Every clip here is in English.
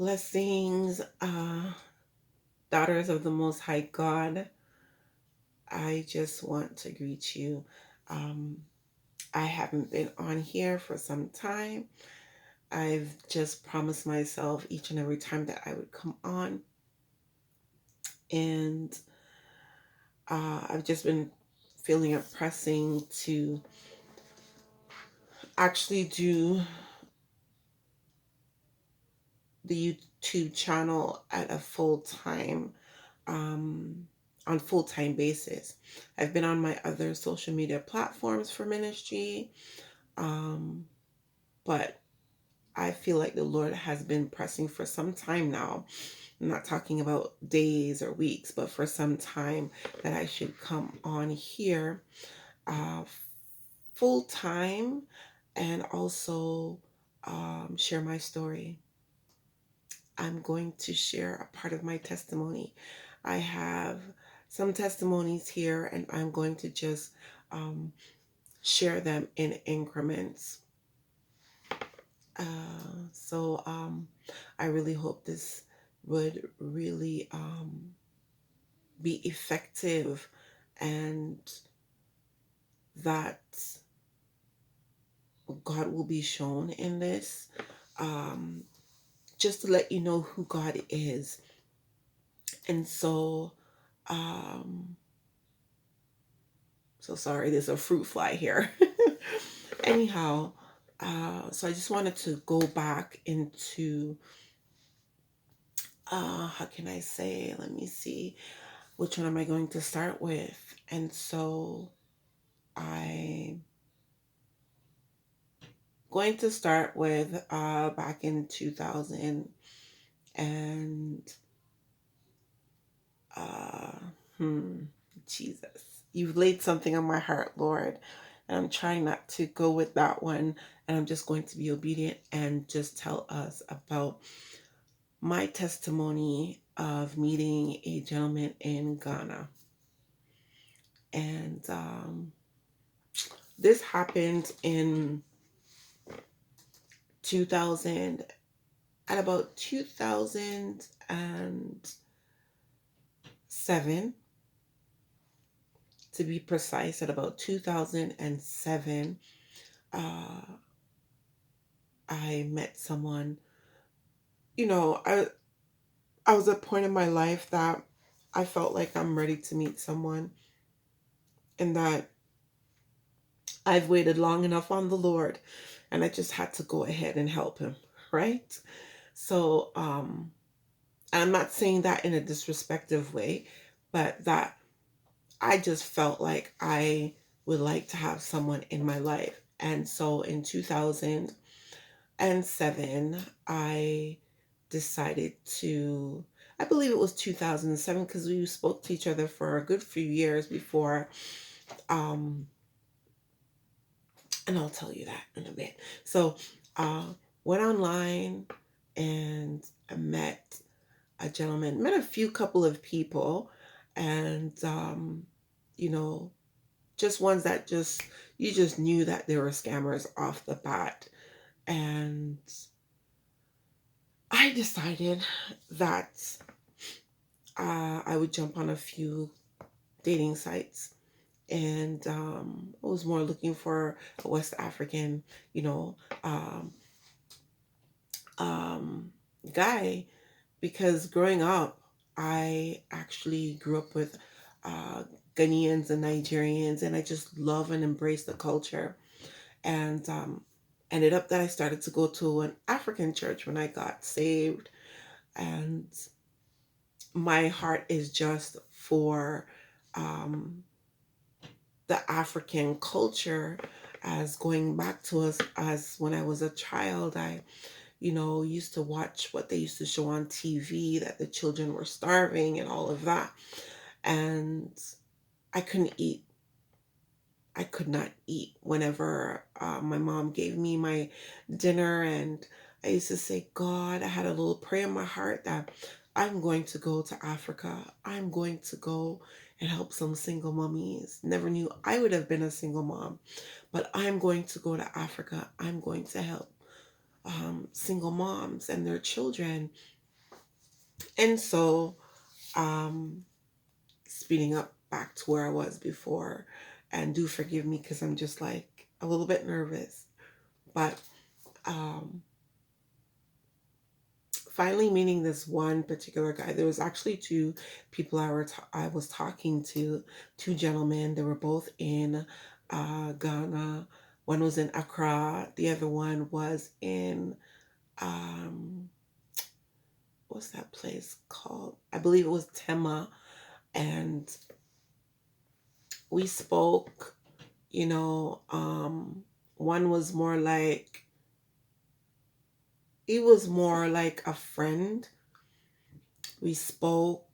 Blessings, daughters of the Most High God. I just want to greet you. Um, I haven't been on here for some time. I've just promised myself each and every time that I would come on, and I've just been feeling it pressing to actually do the YouTube channel at a full time um, on full-time basis. I've been on my other social media platforms for ministry, um, but I feel like the Lord has been pressing for some time now. I'm not talking about days or weeks, but for some time that I should come on here uh, full time and also share my story. I'm going to share a part of my testimony. I have some testimonies here, and I'm going to just um, share them in increments. So I really hope this would really be effective and that God will be shown in this. Um, just to let you know who God is. And um, so sorry, there's a fruit fly here. Anyhow, so I just wanted to go back into, how can I say, let me see, which one am I going to start with? And so I'm going to start with back in 2000 and, uh, hmm, Jesus, you've laid something on my heart, Lord. And I'm trying not to go with that one. And I'm just going to be obedient and just tell us about my testimony of meeting a gentleman in Ghana. And this happened in 2000, at about 2007, to be precise, at about 2007, uh, I met someone. You know, I was at a point in my life that I felt like I'm ready to meet someone and that I've waited long enough on the Lord and I just had to go ahead and help him, right? So, I'm not saying that in a disrespectful way, but that I just felt like I would like to have someone in my life. And so in 2007, I decided to, I believe it was 2007 because we spoke to each other for a good few years before. Um, and I'll tell you that in a bit. So, uh, went online and I met a gentleman, met a few couple of people, and you know, just ones that just you just knew that they were scammers off the bat. And I decided that I would jump on a few dating sites, and I was more looking for a West African, you know, um, um, guy, because growing up, I actually grew up with uh, Ghanaians and Nigerians, and I just love and embrace the culture. And ended up that I started to go to an African church when I got saved, and my heart is just for um, the African culture. As going back to us as when I was a child, I used to watch what they used to show on TV, that the children were starving and all of that. And I couldn't eat. I could not eat whenever my mom gave me my dinner. And I used to say, God, I had a little prayer in my heart that I'm going to go to Africa. I'm going to go and help some single mummies. Never knew I would have been a single mom, but I'm going to go to Africa. I'm going to help single moms and their children. And so, um, speeding up back to where I was before, and do forgive me because I'm just like a little bit nervous. But um, finally meeting this one particular guy, there was actually two people I was talking to, two gentlemen. They were both in Ghana. One was in Accra. The other one was in um, what's that place called? I believe it was Tema. And we spoke, you know, one was more like, he was more like a friend. We spoke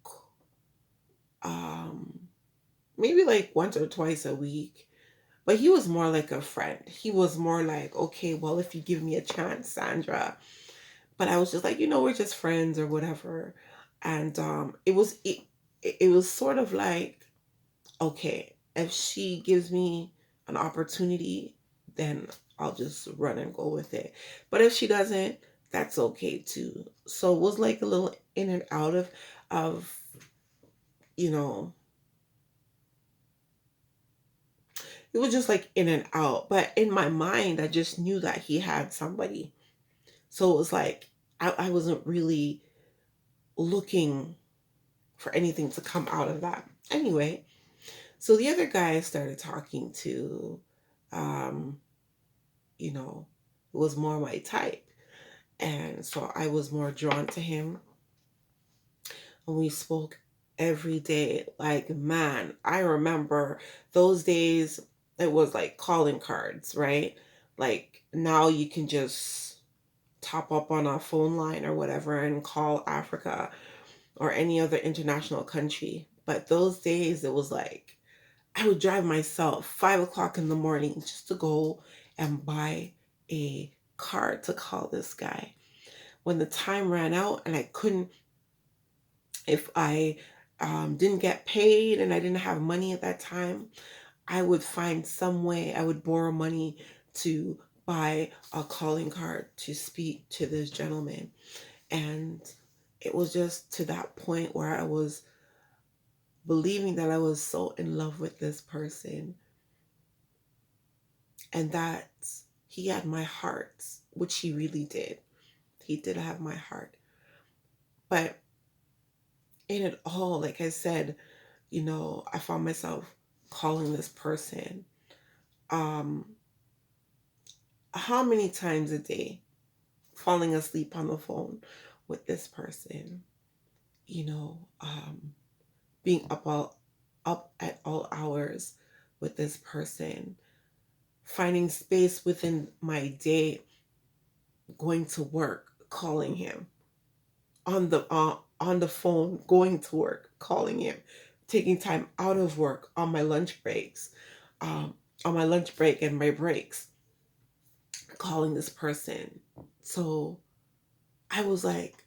um, maybe like once or twice a week, but he was more like a friend. He was more like, okay, well, if you give me a chance, Sandra. But I was just like, we're just friends or whatever. And it was sort of like, okay, if she gives me an opportunity, then I'll just run and go with it. But if she doesn't, that's okay too. So it was like a little in and out of you know, it was just like in and out. But in my mind, I just knew that he had somebody. So it was like I wasn't really looking for anything to come out of that. Anyway, so the other guy I started talking to, um, it was more my type. And so I was more drawn to him. And we spoke every day. Like, man, I remember those days, it was like calling cards, right? Like, now you can just top up on a phone line or whatever and call Africa or any other international country. But those days, it was like, I would drive myself 5 o'clock in the morning just to go and buy a card to call this guy. When the time ran out and I couldn't, if I didn't get paid and I didn't have money at that time, I would find some way, I would borrow money to buy a calling card to speak to this gentleman. And it was just to that point where I was believing that I was so in love with this person and that he had my heart, which he really did. He did have my heart. But in it all, like I said, I found myself calling this person. Um, how many times a day, falling asleep on the phone with this person, you know, um, being up at all hours with this person, finding space within my day, going to work, calling him on the phone, going to work, calling him, taking time out of work on my lunch breaks, um, on my lunch break and my breaks, calling this person. So I was like,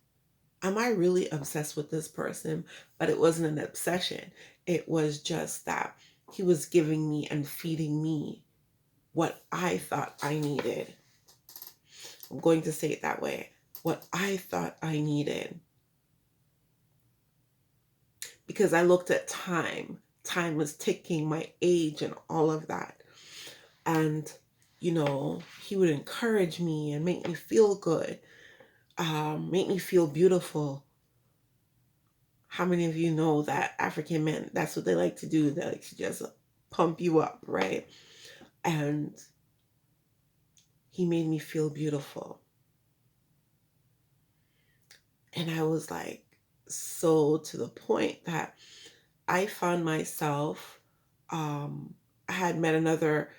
am I really obsessed with this person? But it wasn't an obsession. It was just that he was giving me and feeding me what I thought I needed. I'm going to say it that way. What I thought I needed. Because I looked at time. Time was ticking, my age and all of that. And, he would encourage me and make me feel good, make me feel beautiful. How many of you know that African men, that's what they like to do? They like to just pump you up, right? And he made me feel beautiful. And I was like, so to the point that I found myself, I had met another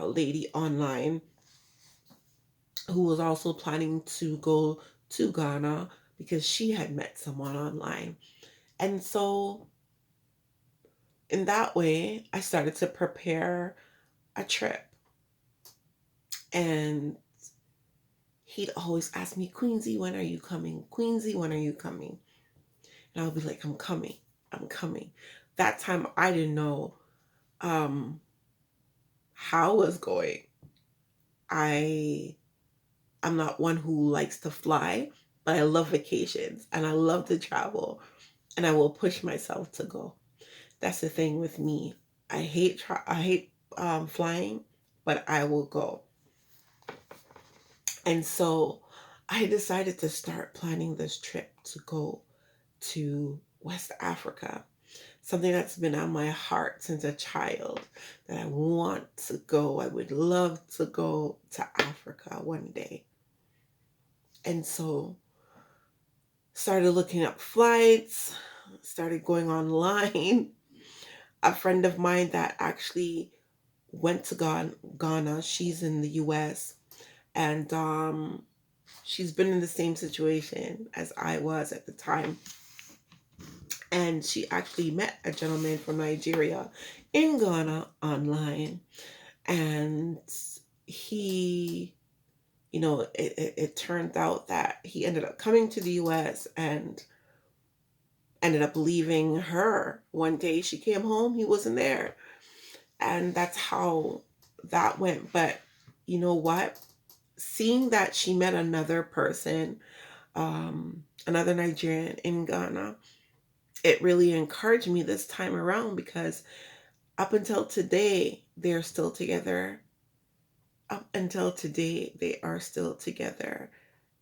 lady online who was also planning to go to Ghana because she had met someone online. And so, in that way, I started to prepare a trip. And he'd always ask me, Queensy, when are you coming? Queensy, when are you coming? And I'll be like, I'm coming. I'm coming. That time I didn't know um, how it was going. I'm not one who likes to fly, but I love vacations and I love to travel, and I will push myself to go. That's the thing with me. I hate flying, but I will go. And so I decided to start planning this trip to go to West Africa, something that's been on my heart since a child, that I want to go. I would love to go to Africa one day. And so started looking up flights, started going online. A friend of mine that actually went to Ghana, she's in the US, and she's been in the same situation as I was at the time. And she actually met a gentleman from Nigeria in Ghana online. And he, it turned out that he ended up coming to the US and ended up leaving her. One day she came home, he wasn't there. And that's how that went. But you know what? Seeing that she met another person, another Nigerian in Ghana, it really encouraged me this time around, because up until today, they're still together. Up until today, they are still together.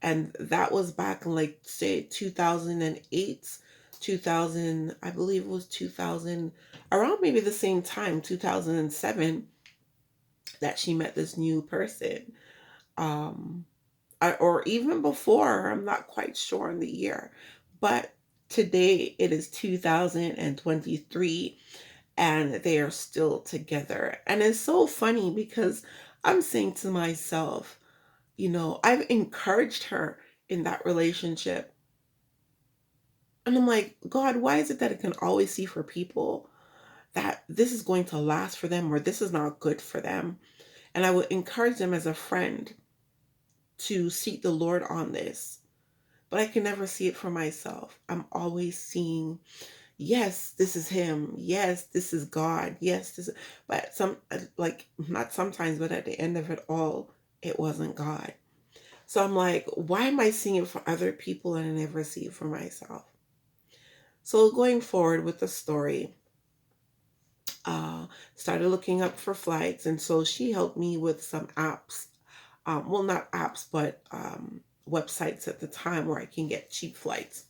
And that was back in, like, say, 2008, 2000, I believe it was 2000, around maybe the same time, 2007, that she met this new person. Um, or even before, I'm not quite sure on the year. But today it is 2023 and they are still together. And it's so funny because I'm saying to myself, I've encouraged her in that relationship. And I'm like, God, why is it that I can always see for people that this is going to last for them or this is not good for them? And I would encourage them as a friend to seek the Lord on this. But I can never see it for myself. I'm always seeing, yes, this is him. Yes, this is God. Yes, this. But like, not sometimes, but at the end of it all, it wasn't God. So I'm like, why am I seeing it for other people and I never see it for myself? So going forward with the story, started looking up for flights, and so she helped me with some apps. Well, not apps, but websites at the time where I can get cheap flights.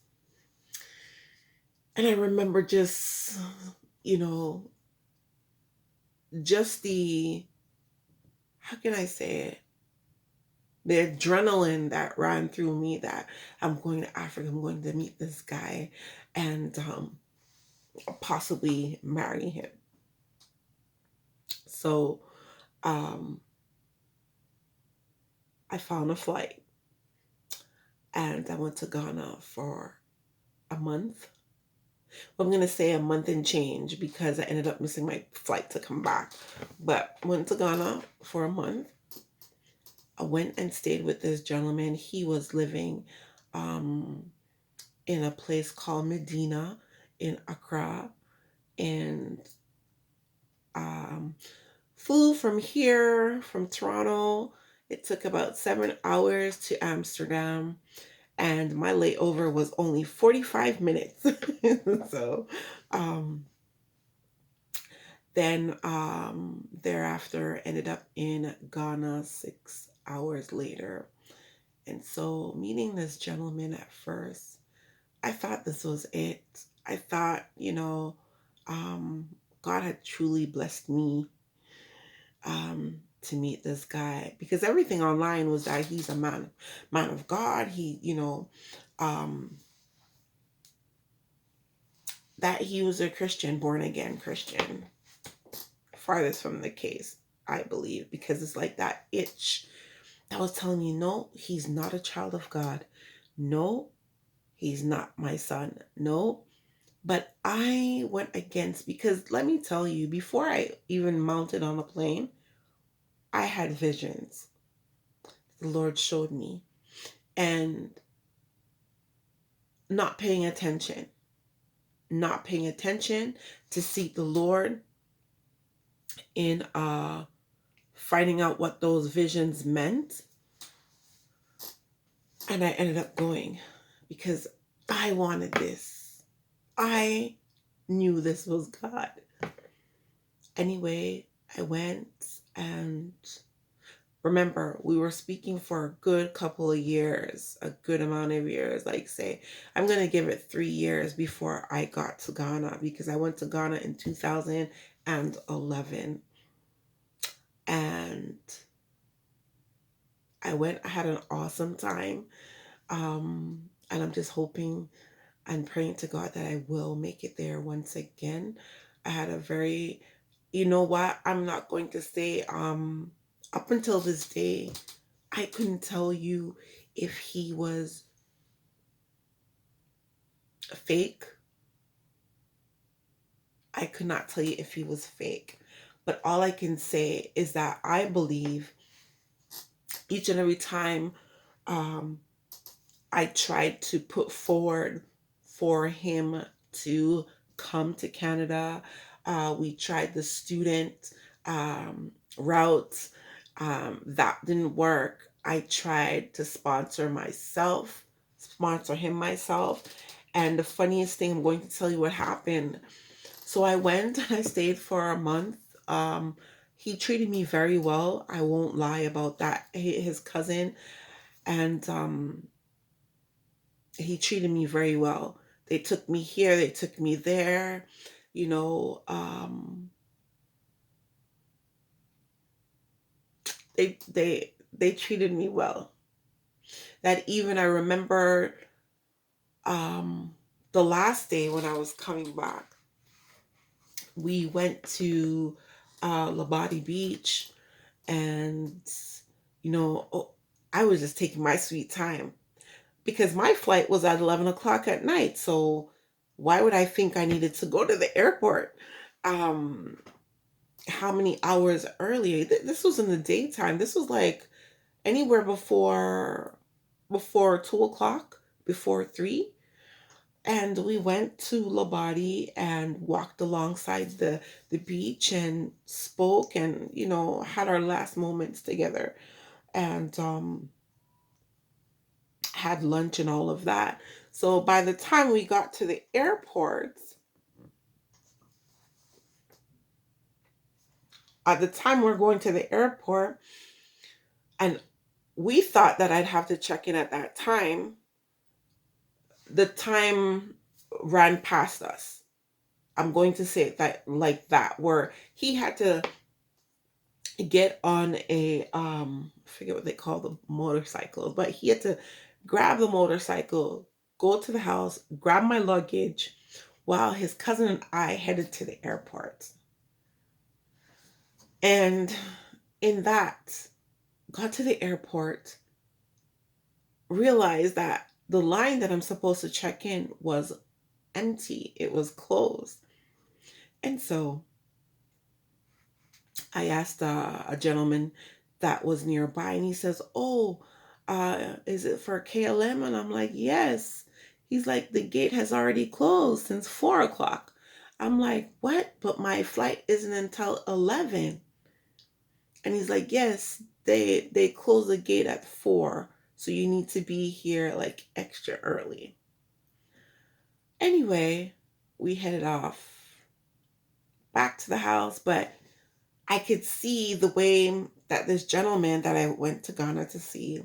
And I remember just, you know, just how can I say it? The adrenaline that ran through me that I'm going to Africa, I'm going to meet this guy and possibly marry him. So um, I found a flight and I went to Ghana for a month. I'm going to say a month and change because I ended up missing my flight to come back. But went to Ghana for a month. I went and stayed with this gentleman. He was living um, in a place called Medina in Accra. And um, flew from here, from Toronto. It took about 7 hours to Amsterdam. And my layover was only 45 minutes. So um, then thereafter ended up in Ghana 6 hours later. And so meeting this gentleman at first, I thought this was it. I thought, um, God had truly blessed me to meet this guy, because everything online was that he's a man of God. He, um, that he was a Christian, born again Christian. Farthest from the case, I believe, because it's like that itch that was telling me, no, he's not a child of God. No, he's not my son. No. But I went against, because let me tell you, before I even mounted on a plane, I had visions the Lord showed me, and not paying attention, to seek the Lord in finding out what those visions meant. And I ended up going because I wanted this. I knew this was God. Anyway, I went, and remember, we were speaking for a good couple of years, a good amount of years. Like, say, I'm going to give it 3 years before I got to Ghana, because I went to Ghana in 2011. And I went, I had an awesome time. And I'm just hoping and praying to God that I will make it there once again. I had a very, you know what? I'm not going to say, up until this day, I couldn't tell you if he was fake. I could not tell you if he was fake. But all I can say is that I believe each and every time, um, I tried to put forward for him to come to Canada. We tried the student route. That didn't work. I tried to sponsor him myself. And the funniest thing, I'm going to tell you what happened. So I went and I stayed for a month. He treated me very well. I won't lie about that. His cousin, and he treated me very well. They took me here, they took me there, you know. They treated me well. That even I remember, um, the last day when I was coming back, we went to Labadi Beach, and oh, I was just taking my sweet time because my flight was at 11 o'clock at night. So why would I think I needed to go to the airport? Um, how many hours earlier? This was in the daytime. This was like anywhere before 2 o'clock, before three. And we went to Labadi and walked alongside the beach and spoke, and had our last moments together, and had lunch and all of that. So by the time we got to the airport, at the time we're going to the airport, and we thought that I'd have to check in at that time, the time ran past us. I'm going to say it that like that, where he had to get on a I forget what they call the motorcycle, but he had to grab the motorcycle, go to the house, grab my luggage, while his cousin and I headed to the airport. And in that, got to the airport, realized that the line that I'm supposed to check in was empty. It was closed. And so I asked a gentleman that was nearby, and he says, "Oh, is it for KLM?" And I'm like, "Yes." He's like, "The gate has already closed since 4 o'clock." I'm like, "What? But my flight isn't until 11." And he's like, "Yes, they close the gate at 4. So you need to be here like extra early." Anyway, we headed off back to the house, but I could see the way that this gentleman that I went to Ghana to see,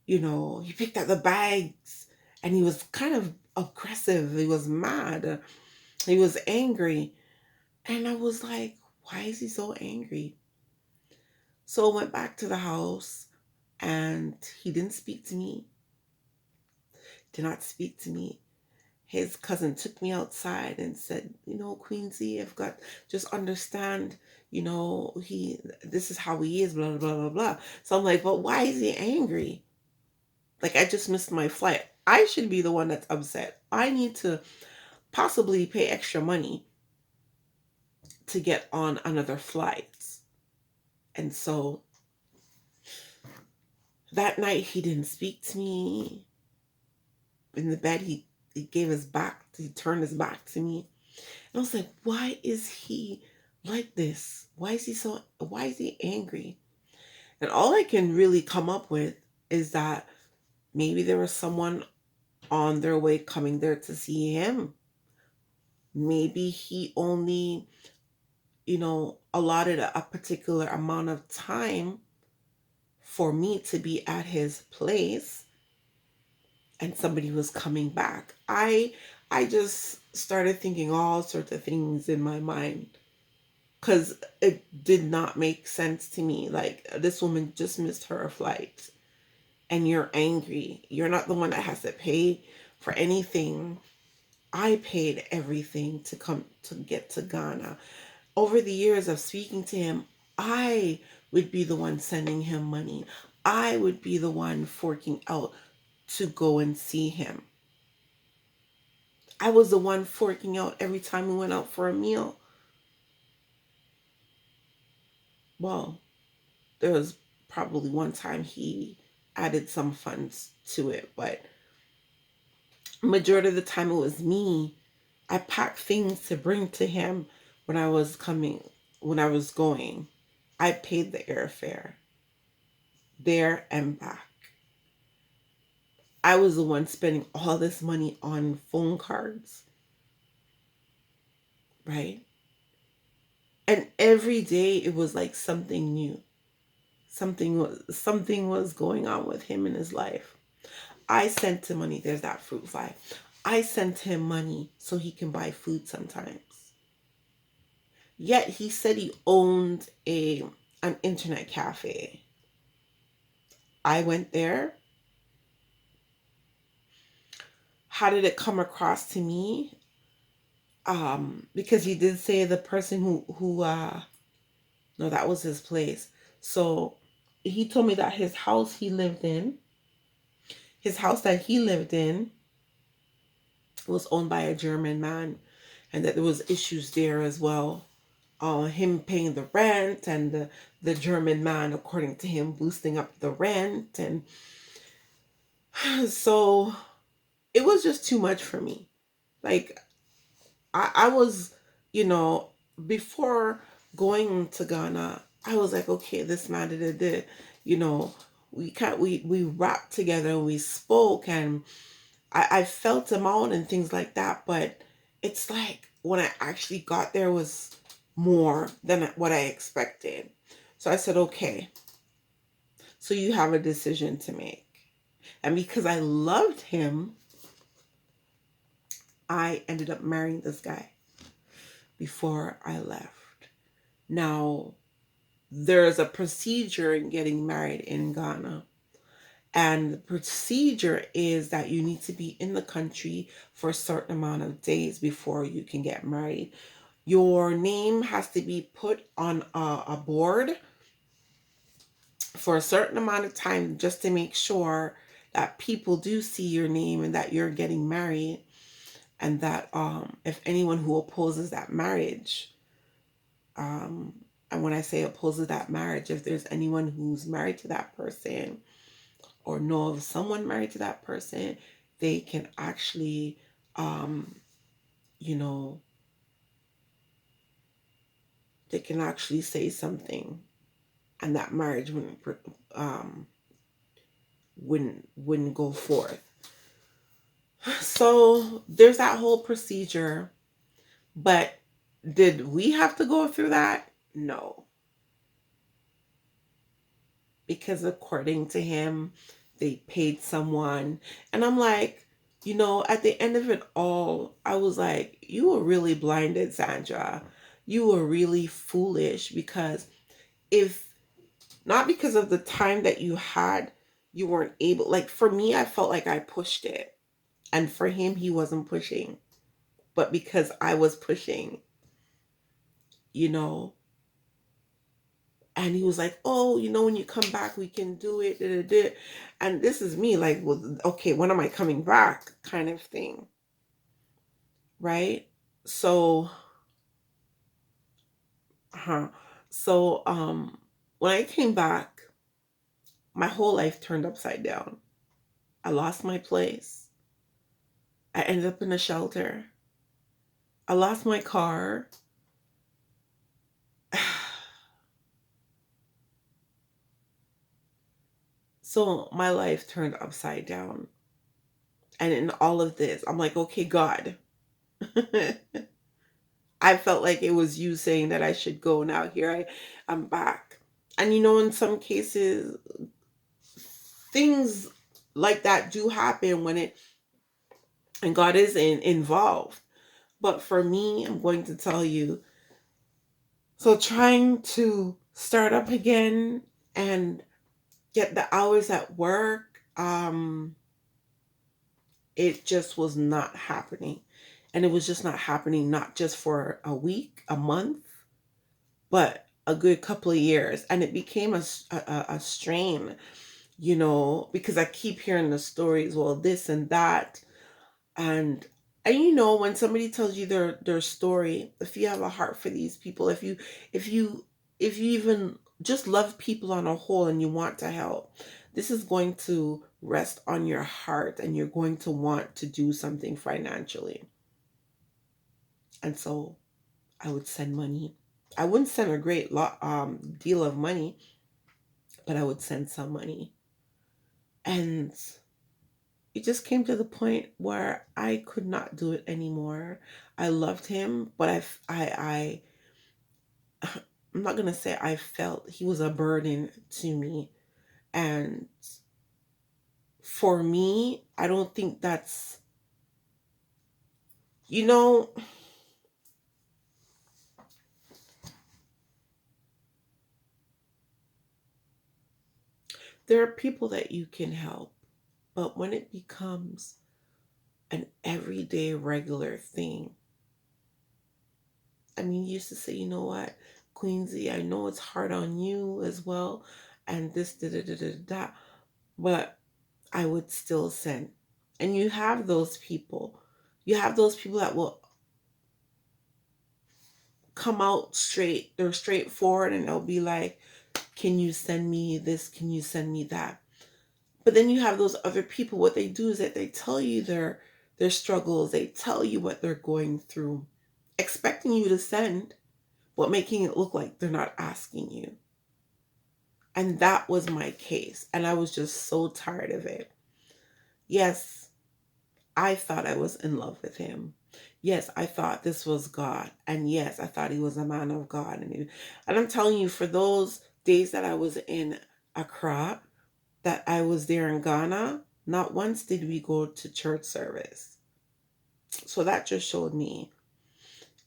he picked up the bags, and he was kind of aggressive. He was mad. He was angry. And I was like, why is he so angry? So I went back to the house, and he didn't speak to me, did not speak to me. His cousin took me outside and said, "Queensy, I've got, just understand, this is how he is, blah, blah, blah, blah." So I'm like, but why is he angry? Like, I just missed my flight. I should be the one that's upset. I need to possibly pay extra money to get on another flight. And so that night he didn't speak to me. In the bed, he gave his back, he turned his back to me. And I was like, why is he like this? Why is he angry? And all I can really come up with is that Maybe there was someone on their way coming there to see him. Maybe he only, allotted a particular amount of time for me to be at his place, and somebody was coming back. I just started thinking all sorts of things in my mind, because it did not make sense to me. Like, this woman just missed her flight and you're angry. You're not the one that has to pay for anything. I paid everything to come to get to Ghana. Over the years of speaking to him, I would be the one sending him money. I would be the one forking out to go and see him. I was the one forking out every time we went out for a meal. Well, there was probably one time he added some funds to it, but majority of the time it was me. I packed things to bring to him when I was going. I paid the airfare there and back. I was the one spending all this money on phone cards, right? And every day it was like something new. Something was going on with him in his life. I sent him money. There's that fruit fly. I sent him money so he can buy food sometimes. Yet he said he owned an internet cafe. I went there. How did it come across to me? Because he did say the person who no, that was his place. So he told me that his house that he lived in was owned by a German man, and that there was issues there as well. Him paying the rent, and the German man, according to him, boosting up the rent. And so it was just too much for me. Like, I was, you know, before going to Ghana, I was like, okay, this man did, we rapped together and we spoke, and I felt him out and things like that. But it's like when I actually got there was more than what I expected. So I said, okay, so you have a decision to make. And because I loved him, I ended up marrying this guy before I left. Now, there's a procedure in getting married in Ghana. And the procedure is that you need to be in the country for a certain amount of days before you can get married. Your name has to be put on a board for a certain amount of time, just to make sure that people do see your name and that you're getting married. And that if anyone who opposes that marriage, and when I say opposes that marriage, if there's anyone who's married to that person or know of someone married to that person, they can actually, you know, they can actually say something, and that marriage wouldn't go forth. So there's that whole procedure. But did we have to go through that? No. Because according to him, they paid someone. And I'm like, at the end of it all, I was like, you were really blinded, Sandra. You were really foolish, because if not because of the time that you had, you weren't able. Like, for me, I felt like I pushed it. And for him, he wasn't pushing. But because I was pushing, you know, and he was like, oh, when you come back, we can do it. Da, da, da. And this is me like, well, okay, when am I coming back, kind of thing. Right? So, so when I came back, my whole life turned upside down. I lost my place. I ended up in a shelter. I lost my car. So my life turned upside down. And in all of this, I'm like, okay, God, I felt like it was you saying that I should go. Now I'm back. And in some cases, things like that do happen and God is involved. But for me, I'm going to tell you, so trying to start up again and get the hours at work, it just was not happening. And it was just not happening, not just for a week, a month, but a good couple of years. And it became a strain, because I keep hearing the stories, well, this and that. And when somebody tells you their story, if you have a heart for these people, if you if you even just love people on a whole and you want to help, this is going to rest on your heart and you're going to want to do something financially. And so I would send money. I wouldn't send a great deal of money, but I would send some money. And it just came to the point where I could not do it anymore. I loved him, but I'm not gonna say I felt he was a burden to me. And for me, I don't think that's, you know, there are people that you can help, but when it becomes an everyday regular thing, I mean, you used to say, you know what, Queensy, I know it's hard on you as well, and this, da da da da da, but I would still send. And you have those people. You have those people that will come out straight. They're straightforward and they'll be like, can you send me this? Can you send me that? But then you have those other people. What they do is that they tell you their struggles. They tell you what they're going through, expecting you to send, but making it look like they're not asking you. And that was my case. And I was just so tired of it. Yes, I thought I was in love with him. Yes, I thought this was God. And yes, I thought he was a man of God. And I'm telling you, for those days that I was in Accra, that I was there in Ghana, not once did we go to church service. So that just showed me,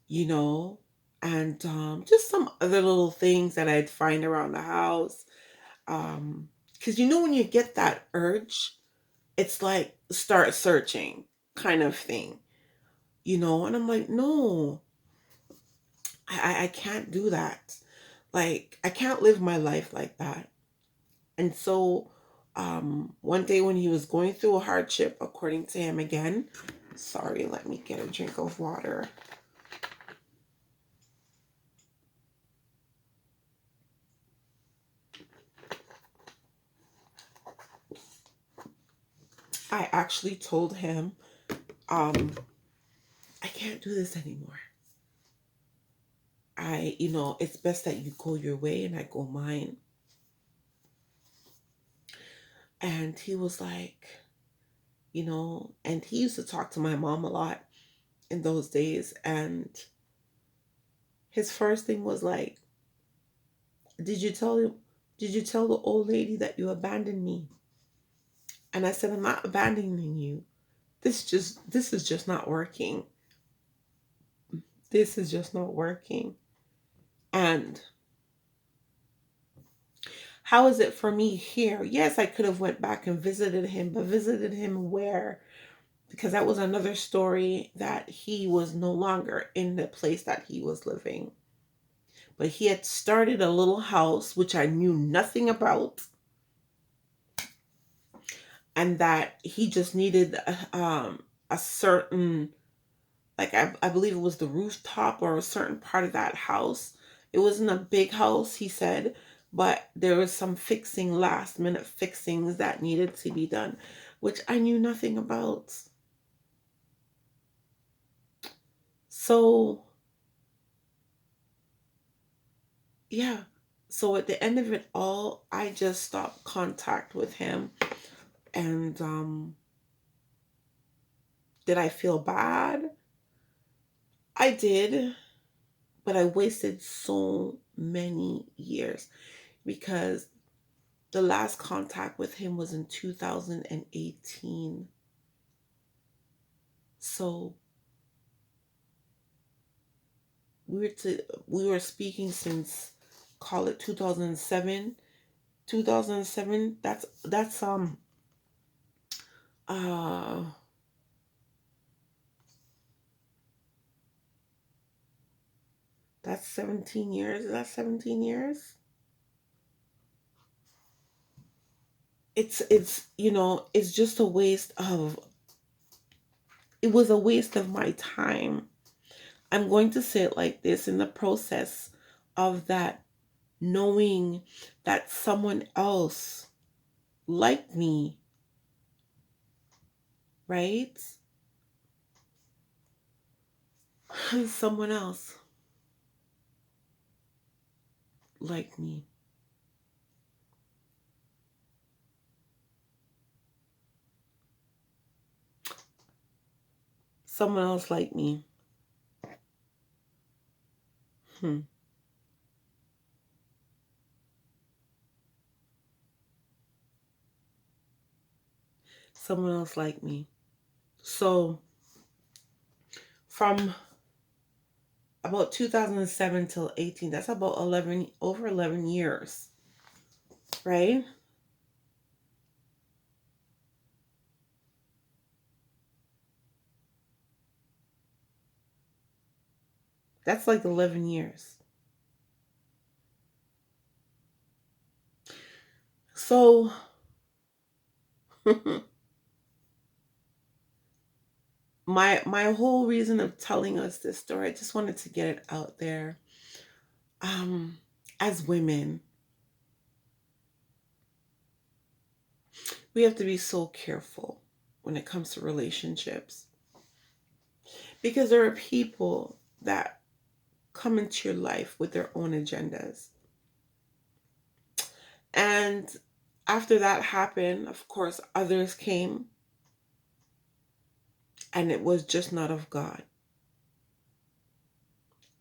you know, and just some other little things that I'd find around the house. Because when you get that urge, it's like start searching kind of thing, and I'm like, no, I can't do that. Like, I can't live my life like that. And so one day when he was going through a hardship, according to him again, sorry, let me get a drink of water. I actually told him, I can't do this anymore. It's best that you go your way and I go mine. And he was like, and he used to talk to my mom a lot in those days. And his first thing was like, did you tell him, did you tell the old lady that you abandoned me? And I said, I'm not abandoning you. This is just not working. This is just not working. And how is it for me here? Yes, I could have went back and visited him, but visited him where? Because that was another story, that he was no longer in the place that he was living. But he had started a little house, which I knew nothing about, and that he just needed a certain, like, I believe it was the rooftop or a certain part of that house. It wasn't a big house, he said, but there was some fixing, last minute fixings that needed to be done, which I knew nothing about. So, yeah. So at the end of it all, I just stopped contact with him. And did I feel bad? I did, but I wasted so many years because the last contact with him was in 2018. So we were speaking since, call it 2007. 2007, uh that's 17 years. Is that 17 years? It's just a waste of it was a waste of my time. I'm going to say it like this: in the process of that, knowing that someone else liked me, right? Someone else liked me. Someone else liked me. Hmm. Someone else liked me. So from about 2007 till 18, that's about 11, over 11 years, right? That's like 11 years. So my whole reason of telling us this story, I just wanted to get it out there. Um, as women, we have to be so careful when it comes to relationships because there are people that come into your life with their own agendas. And after that happened, of course, others came, and it was just not of God.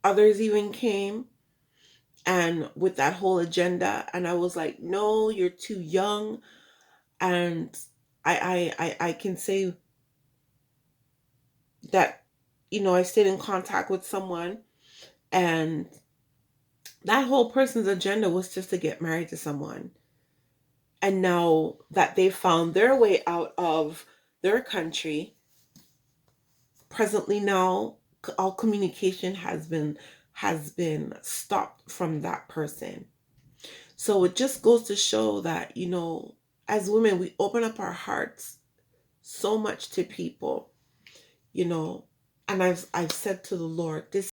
Others even came and with that whole agenda, and I was like, no, you're too young. And I can say that, I stayed in contact with someone, and that whole person's agenda was just to get married to someone. And now that they found their way out of their country, presently now all communication has been stopped from that person. So it just goes to show that, as women, we open up our hearts so much to people, you know and I've said to the Lord, this